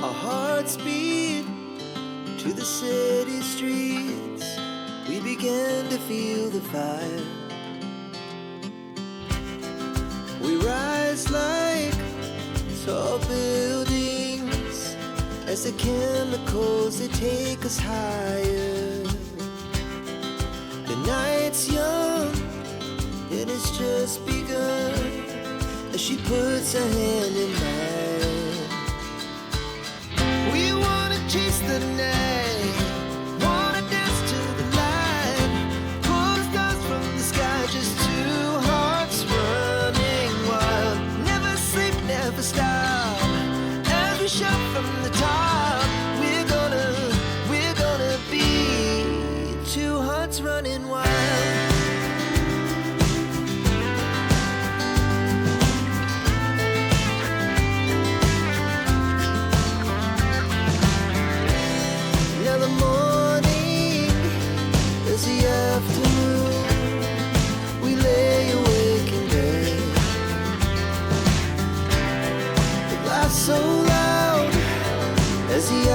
Our hearts beat to the city streets. We began to feel the fire. We rise like tall buildings as the chemicals, they take us higher. The night's young, it has just begun as she puts her hand in mine. We wanna chase the night, wanna dance to the light, pull the stars from the sky, just two hearts running wild. Never sleep, never stop, as we shout from the top. We're gonna be two hearts running wild. So loud as the